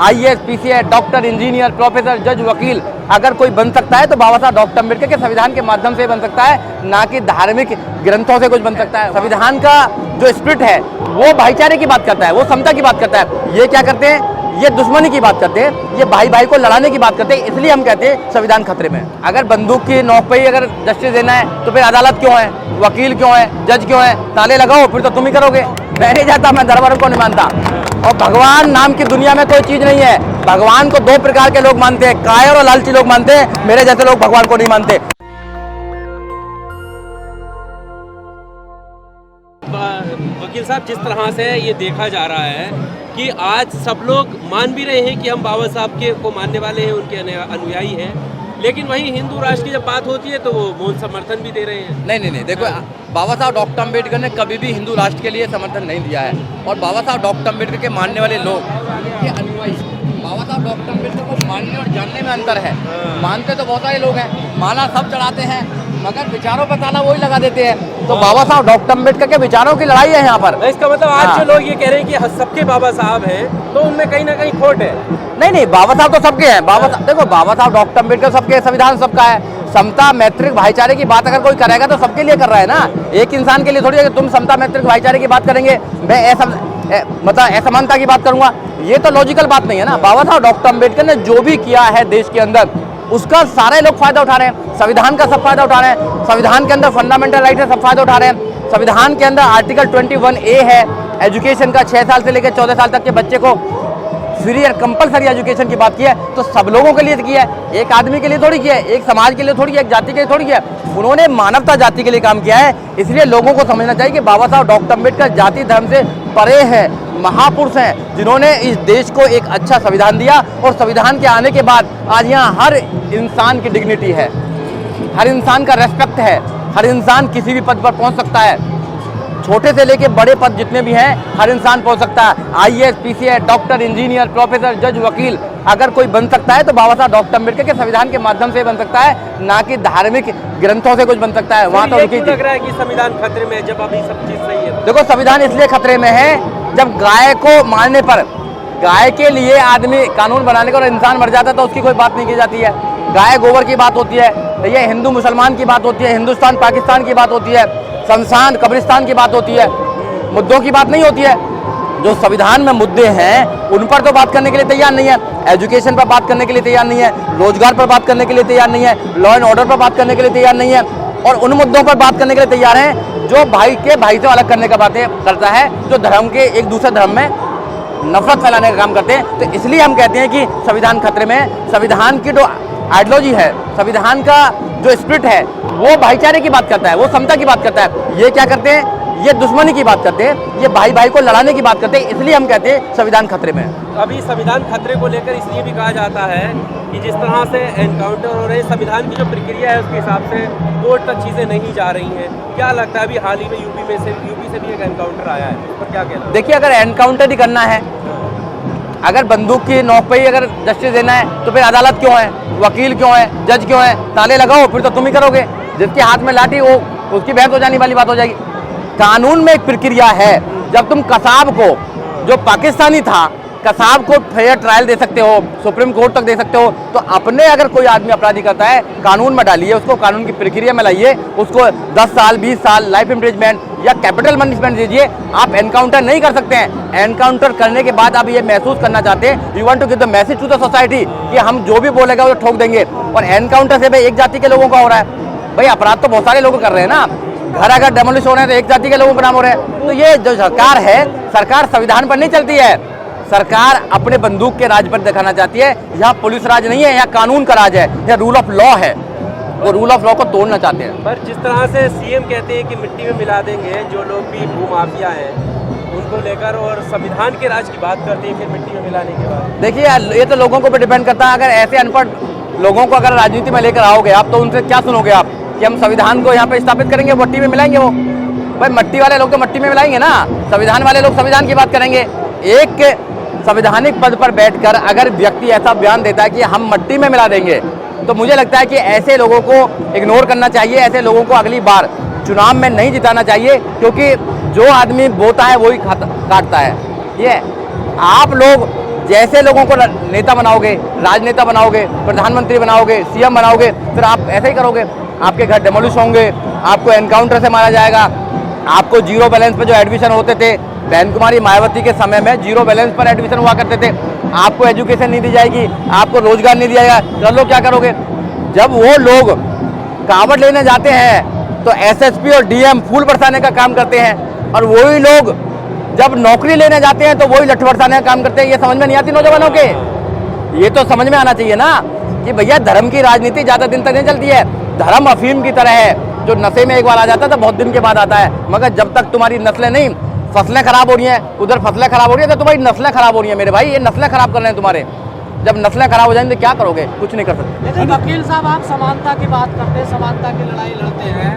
IAS, PCS, doctor, engineer, professor, जज, वकील अगर कोई बन सकता है तो बाबा साहब डॉक्टर अम्बेडकर के संविधान के माध्यम से बन सकता है, ना कि धार्मिक ग्रंथों से कुछ बन सकता है। संविधान का जो स्पिरिट है वो भाईचारे की बात करता है, वो समता की बात करता है। ये क्या करते हैं, ये दुश्मनी की बात करते हैं, ये भाई भाई को लड़ाने की बात करते हैं। इसलिए हम कहते हैं संविधान खतरे में। अगर बंदूक की नोक पे ही अगर जस्टिस देना है तो फिर अदालत क्यों है, वकील क्यों है, जज क्यों है? ताले लगाओ, फिर तो तुम ही करोगे। मैं नहीं जाता, मैं दरबार को नहीं मानता। और भगवान नाम की दुनिया में कोई चीज नहीं है। भगवान को दो प्रकार के लोग मानते हैं, कायर और लालची लोग मानते हैं। मेरे जैसे लोग भगवान को नहीं मानते। वकील साहब, जिस तरह से ये देखा जा रहा है कि आज सब लोग मान भी रहे हैं कि हम बाबा साहब के को मानने वाले हैं, उनके अनुयायी हैं, लेकिन वहीं हिंदू राष्ट्र की जब बात होती है तो वो मौन समर्थन भी दे रहे हैं। नहीं, देखो बाबा साहब डॉक्टर अम्बेडकर ने कभी भी हिंदू राष्ट्र के लिए समर्थन नहीं दिया है। और बाबा साहब डॉक्टर अम्बेडकर के मानने वाले लोग, ये अनुयायी, बाबा साहब डॉक्टर अम्बेडकर को मानने और जानने में अंतर है। मानते तो बहुत सारे लोग हैं, माला सब चढ़ाते हैं, मगर विचारों पर ताला वही लगा देते हैं। तो बाबा साहब डॉक्टर अम्बेडकर के विचारों की लड़ाई है यहाँ पर। इसका मतलब आज जो लोग ये कह रहे हैं कि सबके बाबा साहब हैं, तो उनमें कहीं ना कहीं खोट है। नहीं, बाबा साहब तो सबके हैं। देखो बाबा साहब डॉक्टर अम्बेडकर सबके, संविधान सबका है। समता, मैत्रिक, भाईचारे की बात अगर कोई करेगा तो सबके लिए कर रहा है ना। एक इंसान के लिए थोड़ी है कि तुम समता, मैत्रिक, भाईचारे की बात करेंगे, मैं मतलब असमानता की बात करूंगा। ये तो लॉजिकल बात नहीं है ना। बाबा साहब डॉक्टर अम्बेडकर ने जो भी किया है देश के अंदर, उसका सारे लोग फायदा उठा रहे हैं। संविधान का सब फायदा उठा रहे हैं। संविधान के अंदर फंडामेंटल राइट है, सब फायदा उठा रहे हैं। संविधान के अंदर आर्टिकल 21A है, एजुकेशन का 6 साल से लेकर 14 साल तक के बच्चे को फ्री और कंपलसरी एजुकेशन की बात की है। तो सब लोगों के लिए किया है, एक आदमी के लिए थोड़ी किया है, एक समाज के लिए थोड़ी किया, एक जाति के लिए थोड़ी किया है। उन्होंने मानवता जाति के लिए काम किया है। इसलिए लोगों को समझना चाहिए कि बाबा साहब डॉक्टर अम्बेडकर जाति धर्म से परे हैं, महापुरुष हैं, जिन्होंने इस देश को एक अच्छा संविधान दिया। और संविधान के आने के बाद आज यहाँ हर इंसान की डिग्निटी है, हर इंसान का रेस्पेक्ट है, हर इंसान किसी भी पद पर पहुँच सकता है। छोटे से लेके बड़े पद जितने भी हैं, हर इंसान पहुंच सकता है। IAS, PCS, doctor, engineer, professor, जज, वकील अगर कोई बन सकता है तो बाबा साहब डॉक्टर अम्बेडकर के संविधान के माध्यम से बन सकता है, ना कि धार्मिक ग्रंथों से कुछ बन सकता है। वहाँ तो लग रहा है कि संविधान खतरे में है जब अभी सब चीज सही है। देखो संविधान इसलिए खतरे में है, जब गाय को मारने पर, गाय के लिए आदमी कानून बनाने का और इंसान मर जाता है तो उसकी कोई बात नहीं की जाती है। गाय गोबर की बात होती है, ये हिंदू मुसलमान की बात होती है, हिंदुस्तान पाकिस्तान की बात होती है, शमशान कब्रिस्तान की बात होती है, मुद्दों की बात नहीं होती है। जो संविधान में मुद्दे हैं उन पर तो बात करने के लिए तैयार नहीं है। एजुकेशन पर बात करने के लिए तैयार नहीं है, रोजगार पर बात करने के लिए तैयार नहीं है, लॉ एंड ऑर्डर पर बात करने के लिए तैयार नहीं है। और उन मुद्दों पर बात करने के लिए तैयार हैं जो भाई के भाई से अलग करने का बातें करता है, जो धर्म के एक दूसरे धर्म में नफरत फैलाने का काम करते हैं। तो इसलिए हम कहते हैं कि संविधान खतरे में है। संविधान की जो आइडियोलॉजी है, संविधान का जो स्पिरिट है वो भाईचारे की बात करता है, वो समता की बात करता है। ये क्या करते हैं, ये दुश्मनी की बात करते हैं, ये भाई भाई को लड़ाने की बात करते हैं। इसलिए हम कहते हैं संविधान खतरे में है। अभी संविधान खतरे को लेकर इसलिए भी कहा जाता है कि जिस तरह से एनकाउंटर हो रहे हैं, संविधान की जो प्रक्रिया है उसके हिसाब से कोर्ट तक चीज़ें नहीं जा रही हैं। क्या लगता है, अभी हाल ही में यूपी से भी एक एनकाउंटर आया है, उस पर क्या कहना? देखिए, अगर एनकाउंटर ही करना है, अगर बंदूक की नोक पे ही अगर जस्टिस देना है तो फिर अदालत क्यों है, वकील क्यों है, जज क्यों है? ताले लगाओ, फिर तो तुम ही करोगे। जिसके हाथ में लाठी हो उसकी बहस हो जाने वाली बात हो जाएगी। कानून में एक प्रक्रिया है। जब तुम कसाब को, जो पाकिस्तानी था, कसाब को फेयर ट्रायल दे सकते हो, सुप्रीम कोर्ट तक दे सकते हो, तो अपने अगर कोई आदमी अपराधी करता है, कानून में डालिए उसको, कानून की प्रक्रिया में लाइए उसको, 10 साल 20 साल लाइफ इम्प्रिजमेंट या कैपिटल पनिशमेंट दीजिए। आप एनकाउंटर नहीं कर सकते हैं। एनकाउंटर करने के बाद आप ये महसूस करना चाहते हैं, you want to give the message to the society कि हम जो भी बोलेगा वो ठोक देंगे। और एनकाउंटर से भाई एक जाति के लोगों का हो रहा है। भाई अपराध तो बहुत सारे लोग कर रहे हैं ना। घर अगर डेमोलिश हो रहे हैं तो एक जाति के लोगों के नाम हो रहे हैं। तो ये जो सरकार है, सरकार संविधान पर नहीं चलती है। सरकार अपने बंदूक के राज पर दिखाना चाहती है। यहाँ पुलिस राज नहीं है, यहाँ कानून का राज है, यहाँ रूल ऑफ लॉ है। वो रूल ऑफ लॉ को तोड़ना चाहते हैं। पर जिस तरह से सीएम कहते हैं कि मिट्टी में मिला देंगे जो लोग भी भूमाफिया हैं उनको लेकर, और संविधान के राज की बात करते हैं फिर मिट्टी में मिलाने के बाद। देखिए, ये तो लोगों को भी डिपेंड करता है। अगर ऐसे अनपढ़ लोगों को अगर राजनीति में लेकर आओगे आप, तो उनसे क्या सुनोगे आप कि हम संविधान को यहाँ पे स्थापित करेंगे, मट्टी में मिलाएंगे? वो भाई मट्टी वाले लोग तो मट्टी में मिलाएंगे ना, संविधान वाले लोग संविधान की बात करेंगे। एक संवैधानिक पद पर बैठकर अगर व्यक्ति ऐसा बयान देता है कि हम मट्टी में मिला देंगे, तो मुझे लगता है कि ऐसे लोगों को इग्नोर करना चाहिए। ऐसे लोगों को अगली बार चुनाव में नहीं जिताना चाहिए, क्योंकि जो आदमी बोता है वही काटता है। ये आप लोग जैसे लोगों को नेता बनाओगे, राजनेता बनाओगे, प्रधानमंत्री बनाओगे, सीएम बनाओगे, फिर आप ऐसे ही करोगे। आपके घर डेमोलिश होंगे, आपको एनकाउंटर से मारा जाएगा, आपको जीरो बैलेंस पे जो एडमिशन होते थे, बहन कुमारी मायावती के समय में जीरो बैलेंस पर एडमिशन हुआ करते थे, आपको एजुकेशन नहीं दी जाएगी, आपको रोजगार नहीं दिया जाएगा। चलो क्या करोगे? जब वो लोग कावड़ लेने जाते हैं तो एसएसपी और डीएम फूल बरसाने का काम करते हैं, और वही लोग जब नौकरी लेने जाते हैं तो वही लठ बरसाने का काम करते हैं। ये समझ में नहीं आती नौजवानों के? ये तो समझ में आना चाहिए ना कि भैया धर्म की राजनीति ज्यादा दिन तक नहीं चलती है। धर्म अफीम की तरह है, जो नशे में एक बार आ जाता है तो बहुत दिन के बाद आता है, मगर जब तक तुम्हारी नस्लें नहीं, फसलें खराब हो रही हैं, उधर फसलें खराब हो रही है तो तुम्हारी नस्लें खराब हो रही है मेरे भाई। ये नस्लें खराब कर रहे हैं तुम्हारे। जब नस्लें खराब हो जाएंगी तो क्या करोगे? कुछ नहीं कर सकते। लेकिन वकील साहब, आप समानता की बात करते हैं, समानता की लड़ाई लड़ते हैं।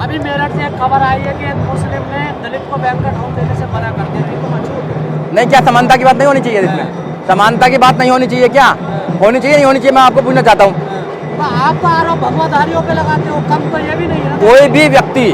अभी मेरठ से एक खबर आई है कि एक मुस्लिम ने दलित को बैंक्वेट हॉल देने से मना कर दिया, तो मजबूर नहीं, क्या समानता की बात नहीं होनी चाहिए इसमें? समानता की बात नहीं होनी चाहिए क्या? होनी चाहिए, नहीं होनी चाहिए? मैं आपको पूछना चाहता हूँ। आप तो आरोप भगवाधारियों पे लगाते हो, कम तो ये भी नहीं है। कोई भी व्यक्ति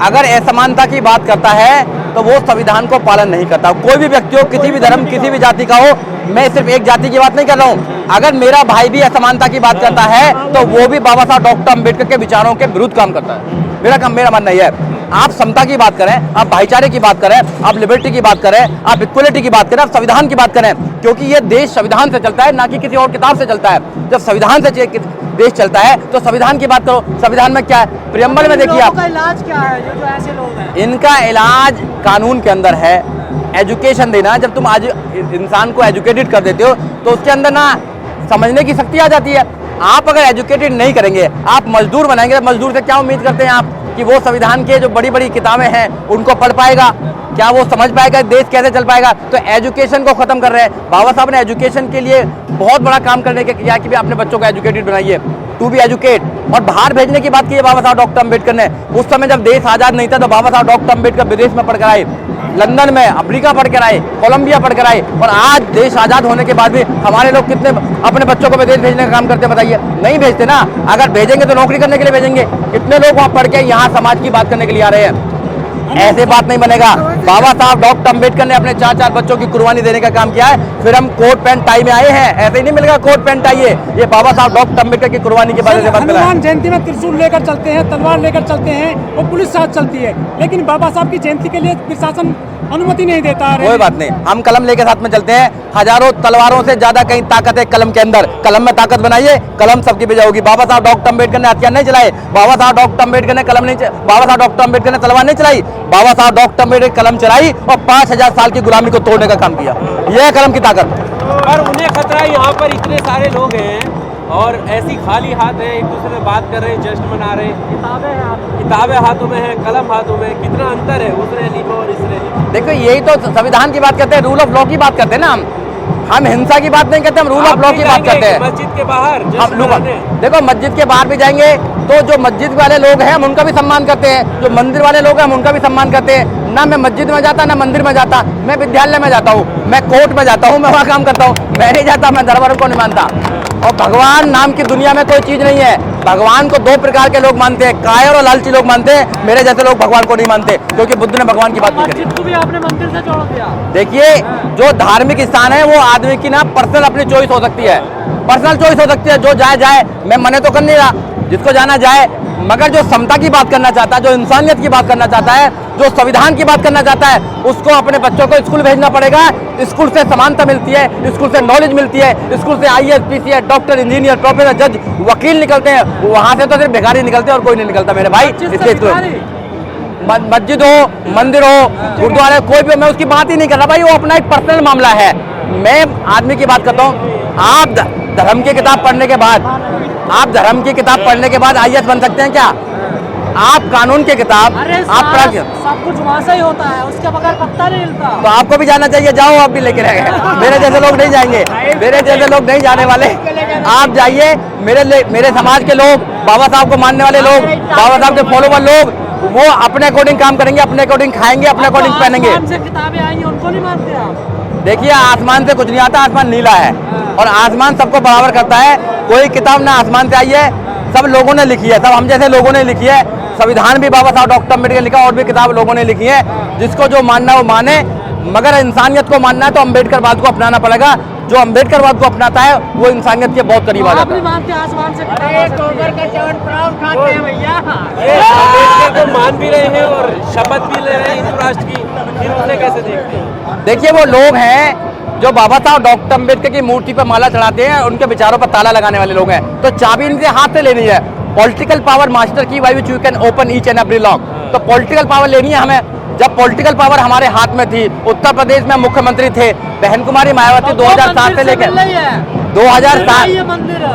अगर असमानता की बात करता है तो वो संविधान को पालन नहीं करता। कोई भी व्यक्ति हो, किसी भी धर्म, किसी भी जाति का हो, मैं सिर्फ एक जाति की बात नहीं कर रहा हूँ। अगर मेरा भाई भी असमानता की बात करता है तो वो भी बाबा साहब डॉक्टर अम्बेडकर के विचारों के विरुद्ध काम करता है। मेरा मानना यह है, आप समता की बात करें, आप भाईचारे की बात करें, आप लिबर्टी की बात करें, आप इक्वलिटी की बात करें, आप संविधान की बात करें, क्योंकि ये देश संविधान से चलता है, ना कि किसी और किताब से चलता है। जब संविधान से देश चलता है तो संविधान की बात करो। संविधान में क्या है? प्रियम्बल में देखिए आप, इनका इलाज क्या है? जो ऐसे लोग हैं, इनका इलाज कानून के अंदर है। एजुकेशन देना, जब तुम आज इंसान को एजुकेटेड कर देते हो तो उसके अंदर ना समझने की शक्ति आ जाती है। आप अगर एजुकेटेड नहीं करेंगे, आप मजदूर बनाएंगे, मजदूर से क्या उम्मीद करते हैं आप कि वो संविधान के जो बड़ी बड़ी किताबें हैं उनको पढ़ पाएगा? क्या वो समझ पाएगा? देश कैसे चल पाएगा? तो एजुकेशन को खत्म कर रहे हैं। बाबा साहब ने एजुकेशन के लिए बहुत बड़ा काम करने के किया कि भी अपने बच्चों को एजुकेटेड बनाइए, टू बी एजुकेट। और बाहर भेजने की बात की है बाबा साहब डॉक्टर अम्बेडकर ने। उस समय जब देश आजाद नहीं था तो बाबा साहब डॉक्टर अम्बेडकर विदेश में पढ़कर आए, लंदन में, अफ्रीका पढ़कर आए, कोलंबिया पढ़कर आए, और आज देश आजाद होने के बाद भी हमारे लोग कितने अपने बच्चों को विदेश भेजने का काम करते हैं बताइए? नहीं भेजते ना। अगर भेजेंगे तो नौकरी करने के लिए भेजेंगे। कितने लोग वहाँ पढ़ के यहाँ समाज की बात करने के लिए आ रहे हैं? ऐसे बात नहीं बनेगा। बाबा साहब डॉक्टर अम्बेडकर ने अपने 4-4 बच्चों की कुर्बानी देने का काम किया है, फिर हम कोट पैंट टाई में आए हैं। ऐसे ही नहीं मिलेगा कोट पैंट टाई। ये बाबा साहब डॉक्टर अम्बेडकर की कुर्बानी की वजह से बात कर रहा है। हनुमान जयंती में त्रिशूल लेकर चलते हैं, तलवार लेकर चलते हैं, और पुलिस साथ चलती है, लेकिन बाबा साहब की जयंती के लिए प्रशासन अनुमति नहीं देता है। कोई बात नहीं, हम कलम लेके साथ में चलते हैं। हजारों तलवारों से ज्यादा कहीं ताकत है कलम के अंदर। कलम में ताकत बनाइए, कलम सबकी विजय होगी। बाबा साहब डॉक्टर अम्बेडकर ने हथियार नहीं चलाए, बाबा साहब डॉक्टर अम्बेडकर ने बाबा साहब डॉक्टर अम्बेडकर ने तलवार नहीं चलाई, बाबा साहब डॉक्टर अम्बेडकर कलम चलाई और 5000 साल की गुलामी को तोड़ने का काम किया। यह है कलम की ताकत। पर उन्हें खतरा है, यहाँ पर इतने सारे लोग हैं और ऐसी खाली हाथ है, एक दूसरे से बात कर रहे हैं, जश्न मना रहे हैं, किताबें हाथों में है, कलम हाथों में, कितना अंतर है उस रैली में और इस रैली में। देखो, यही तो संविधान की बात करते हैं, रूल ऑफ लॉ की बात करते हैं ना। हम हिंसा की बात नहीं करते, हम रूल ऑफ लॉ की बात करते हैं। मस्जिद के बाहर हम लोग देखो, मस्जिद के बाहर भी जाएंगे तो जो मस्जिद वाले लोग हैं हम उनका भी सम्मान करते हैं, जो मंदिर वाले लोग हैं हम उनका भी सम्मान करते हैं। ना मैं मस्जिद में जाता, ना मंदिर में जाता, मैं विद्यालय में जाता हूँ, मैं कोर्ट में जाता हूँ, मैं वहाँ काम करता हूँ। मैं नहीं जाता, मैं धर्म को नहीं मानता। और भगवान नाम की दुनिया में कोई चीज नहीं है। भगवान को 2 प्रकार के लोग मानते हैं, कायर और लालची लोग मानते हैं। मेरे जैसे लोग भगवान को नहीं मानते, क्योंकि बुद्ध ने भगवान की बात नहीं करी। मस्जिद को भी आपने मंदिर से जोड़ दिया। देखिए, जो धार्मिक स्थान है वो आदमी की ना पर्सनल अपनी चॉइस हो सकती है, पर्सनल चॉइस हो सकती है। जो जाए, मैं मने तो कर नहीं रहा, जिसको जाना जाए। मगर जो समता की बात करना चाहता है, जो इंसानियत की बात करना चाहता है, जो संविधान की बात करना चाहता है, उसको अपने बच्चों को स्कूल भेजना पड़ेगा। स्कूल से समानता मिलती है, स्कूल से नॉलेज मिलती है, स्कूल से IAS, PCS, doctor, engineer, professor, जज, वकील निकलते हैं। वहाँ से तो सिर्फ भिखारी निकलते हैं और कोई नहीं निकलता मेरे भाई। मस्जिद हो, मंदिर हो, गुरुद्वारा, कोई भी, मैं उसकी बात ही नहीं कर रहा भाई। वो अपना एक पर्सनल मामला है। मैं आदमी की बात करता हूँ। आप धर्म की किताब पढ़ने के बाद, आप धर्म की किताब पढ़ने के बाद IAS बन सकते हैं क्या? आप कानून की किताब आप पढ़, सब कुछ वहाँ से ही होता है, उसके बगैर पत्ता नहीं हिलता। तो आपको भी जाना चाहिए। जाओ, आप भी लेके रह गए। मेरे जैसे लोग नहीं जाएंगे, मेरे जैसे लोग नहीं जाने वाले। आप जाइए। मेरे समाज के लोग, बाबा साहब को मानने वाले लोग, बाबा साहब के फॉलोवर लोग, वो अपने अकॉर्डिंग काम करेंगे, अपने अकॉर्डिंग खाएंगे, अपने अकॉर्डिंग पहनेंगे। आसमान से किताबें आई हैं, उनको नहीं मानते आप? देखिए, आसमान से कुछ नहीं आता, आसमान नीला है और आसमान सबको बराबर करता है। कोई किताब ना आसमान से आई है, सब लोगों ने लिखी है, सब हम जैसे लोगों ने लिखी है। संविधान भी बाबा साहब डॉक्टर अम्बेडकर लिखा, और भी किताब लोगों ने लिखी है। जिसको जो मानना वो माने, मगर इंसानियत को मानना है तो अम्बेडकर बात को अपनाना पड़ेगा। जो अम्बेडकरवाद को अपनाता है वो इंसानियत के बहुत करीब आ आप जाता भी है। मानते हैं आसमान से गोबर का च्यवनप्राश खाते हैं भैया। अम्बेडकर को मान भी रहे हैं और शपथ भी ले रहे हैं हिंदू राष्ट्र की, फिर उन्हें कैसे देखते हैं? देखिए वो लोग हैं जो बाबा साहब डॉक्टर अम्बेडकर की मूर्ति पर माला चढ़ाते हैं, उनके विचारों पर ताला लगाने वाले लोग हैं, तो चाबी इनसे हाथ से लेनी है। पॉलिटिकल पावर मास्टर की by which you can open each and every lock, तो पॉलिटिकल पावर लेनी है हमें। जब पॉलिटिकल पावर हमारे हाथ में थी, उत्तर प्रदेश में मुख्यमंत्री थे बहन कुमारी मायावती 2007 से लेकर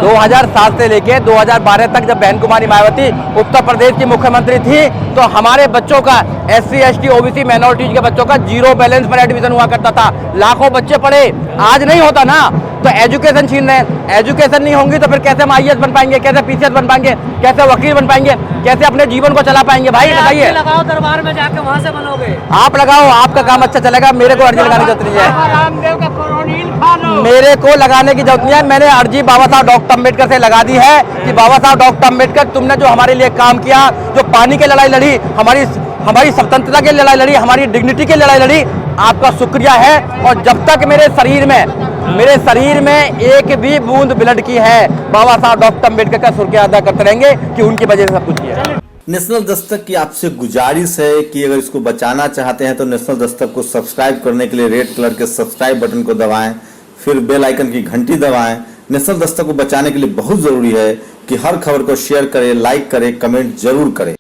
2007 से लेके 2012 तक जब बहन कुमारी मायावती उत्तर प्रदेश की मुख्यमंत्री थी, तो हमारे बच्चों का SC ST OBC माइनॉरिटीज के बच्चों का 0 बैलेंस पर एडमिशन हुआ करता था, लाखों बच्चे पढ़े। आज नहीं होता ना, तो एजुकेशन छीन रहे हैं। एजुकेशन नहीं होंगी तो फिर कैसे हम IAS बन पाएंगे, कैसे PCS बन पाएंगे, कैसे वकील बन पाएंगे, कैसे अपने जीवन को चला पाएंगे? भाई बताइए। लगाओ दरबार में जाके वहाँ से बनोगे। आप लगाओ, आपका काम अच्छा चलेगा, मेरे को अर्जी लगाने की जरूरत नहीं है। रामदेव का कोरोनिल खा लो। मेरे को लगाने की जरूरत नहीं है। मैंने अर्जी बाबा साहब डॉक्टर अम्बेडकर से लगा दी है कि बाबा साहब डॉक्टर अम्बेडकर, तुमने जो हमारे लिए काम किया, जो पानी की लड़ाई लड़ी, हमारी स्वतंत्रता की लड़ाई लड़ी, हमारी डिग्निटी की लड़ाई लड़ी, आपका शुक्रिया है। और जब तक मेरे शरीर में एक भी बूंद ब्लड की है, बाबा साहब डॉक्टर अम्बेडकर का शुक्रिया अदा करते रहेंगे कि उनकी वजह से सब कुछ किया है। नेशनल दस्तक की आपसे गुजारिश है कि अगर इसको बचाना चाहते हैं तो नेशनल दस्तक को सब्सक्राइब करने के लिए रेड कलर के सब्सक्राइब बटन को दबाएं, फिर बेल आइकन की घंटी दबाएं। नेशनल दस्तक को बचाने के लिए बहुत जरूरी है कि हर खबर को शेयर करें, लाइक करें, कमेंट जरूर करें।